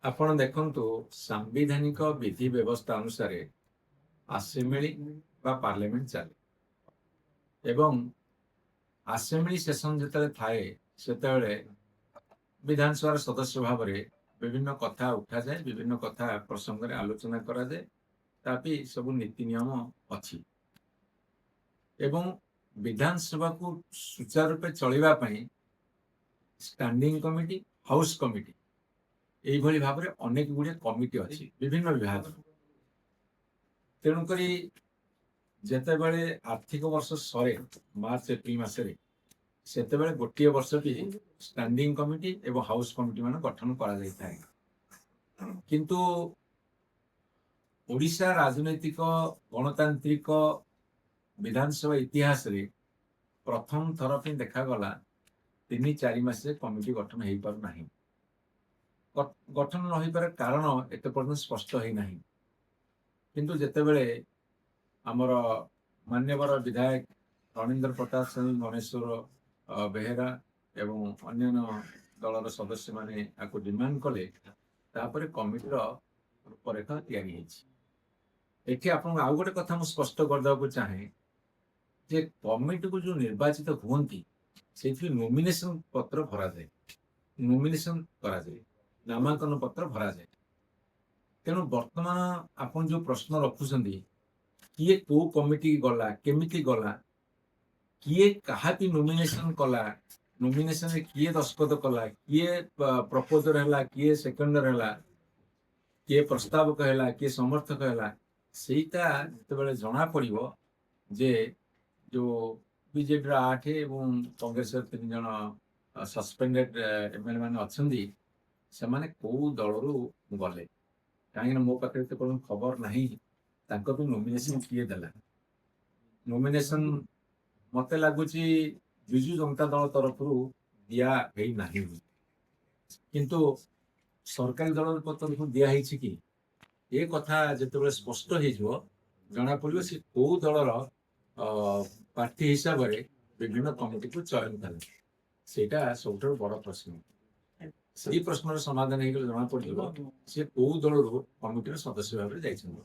ଆପଣ ଦେଖନ୍ତୁ ସାମ୍ବିଧାନିକ ବିଧି ବ୍ୟବସ୍ଥା ଅନୁସାରେ ଆସେମ୍ବଲି ବା ପାର୍ଲାମେଣ୍ଟ ଚାଲେ ଏବଂ ଆସେମ୍ବଲି ସେସନ ଯେତେବେଳେ ଥାଏ ସେତେବେଳେ ବିଧାନସଭାର ସଦସ୍ୟ ଭାବରେ ବିଭିନ୍ନ କଥା ଉଠାଯାଏ, ବିଭିନ୍ନ କଥା ପ୍ରସଙ୍ଗରେ ଆଲୋଚନା କରାଯାଏ। ତାପି ସବୁ ନୀତି ନିୟମ ଅଛି ଏବଂ ବିଧାନସଭାକୁ ସୁଚାରୁ ରୂପେ ଚଳିବା ପାଇଁ ଷ୍ଟାଣ୍ଡିଂ କମିଟି, ହାଉସ୍ କମିଟି এইভাবে ভাবে অনেক গুড়িয়ে কমিটি ଅଛି বিভিন্ন বিভাগ। ତେଣୁକରି ଯେତେବେଳେ ଆର୍ଥିକ ବର୍ଷ ସରେ ମାର୍ଚ୍ଚ ଏପ୍ରିଲ ମାସରେ ସେତେବେଳେ ଗୋଟିଏ ବର୍ଷଟି ଷ୍ଟାଣ୍ଡିଂ କମିଟି ଏବଂ ହାଉସ୍ କମିଟି ମାନ ଗଠନ କରାଯାଇଥାଏ। କିନ୍ତୁ ଓଡ଼ିଶା ରାଜନୈତିକ ଗଣତାନ୍ତ୍ରିକ ବିଧାନସଭା ଇତିହାସରେ ପ୍ରଥମ ଥର ପାଇଁ ଦେଖାଗଲା 3-4 ମାସରେ କମିଟି ଗଠନ ହେଇପାରୁନାହିଁ। ଗଠନ ନ ହୋଇପାରେ କାରଣ ଏତେ ପର୍ଯ୍ୟନ୍ତ ସ୍ପଷ୍ଟ ହୋଇନାହିଁ। କିନ୍ତୁ ଯେତେବେଳେ ଆମର ମାନ୍ୟବର ବିଧାୟକ ରଣେନ୍ଦ୍ର ପ୍ରତାପ ସ୍ୱାଇଁ, ଗଣେଶ୍ୱର ବେହେରା ଏବଂ ଅନ୍ୟାନ୍ୟ ଦଳର ସଦସ୍ୟମାନେ ଆକୁ ଡିମାଣ୍ଡ କଲେ, ତାପରେ କମିଟିର ରୂପରେଖ ତିଆରି ହେଇଛି। ଏଠି ଆପଣଙ୍କୁ ଆଉ ଗୋଟେ କଥା ମୁଁ ସ୍ପଷ୍ଟ କରିଦେବାକୁ ଚାହେଁ ଯେ କମିଟିକୁ ଯୋଉ ନିର୍ବାଚିତ ହୁଅନ୍ତି ସେଇଥିରେ ନୋମିନେସନ ପତ୍ର ଭରାଯାଏ, ନୋମିନେସନ କରାଯାଏ, ନାମାଙ୍କନ ପତ୍ର ଭରାଯାଏ। ତେଣୁ ବର୍ତ୍ତମାନ ଆପଣ ଯୋଉ ପ୍ରଶ୍ନ ରଖୁଛନ୍ତି କିଏ କୋଉ କମିଟି ଗଲା, କେମିତି ଗଲା, କିଏ କାହାକୁ ନୋମିନେସନ କଲା, ନୋମିନେସନରେ କିଏ ଦସ୍ତଖତ କଲା, କିଏ ପ୍ରପୋଜର ହେଲା, କିଏ ସେକେଣ୍ଡର ହେଲା, କିଏ ପ୍ରସ୍ତାବକ ହେଲା, କିଏ ସମର୍ଥକ ହେଲା, ସେଇଟା ଯେତେବେଳେ ଜଣା ପଡ଼ିବ ଯେ ଯୋଉ ବିଜେପିର 8 ଏବଂ କଂଗ୍ରେସର 3 ଜଣ ସସ୍ପେଣ୍ଡେଡ ଏମଏଲଏ ମାନେ ଅଛନ୍ତି ସେମାନେ କୋଉ ଦଳରୁ ଗଲେ, କାହିଁକି ନା ମୋ ପାଖରେ ତ কোনো ଖବର ନାହିଁ ତାଙ୍କ ପାଇଁ ନୋମିନେସନ କିଏ ଦେଲା। ନୋମିନେସନ ମତେ ଲାଗୁଛି ବିଜୁ ଜନତା ଦଳ ତରଫରୁ ଦିଆ ହେଇନାହିଁ, କିନ୍ତୁ ସରକାରୀ ଦଳ ତରଫରୁ ଦିଆ ହେଇଛି କି ଏ କଥା ଯେତେବେଳେ ସ୍ପଷ୍ଟ ହେଇଯିବ ଜଣା ପଡ଼ିବ ସେ କୋଉ ଦଳର ପ୍ରାର୍ଥୀ ହିସାବରେ ବିଭିନ୍ନ କମିଟିକୁ ଚୟନ କଲେ। ସେଇଟା ସବୁଠାରୁ ବଡ଼ ପ୍ରଶ୍ନ। ସେଇ ପ୍ରଶ୍ନର ସମାଧାନ ହେଇଗଲେ ଜଣା ପଡ଼ିଯିବ ସେ କୋଉ ଦଳରୁ କମିଟିର ସଦସ୍ୟ ଭାବରେ ଯାଇଛନ୍ତି।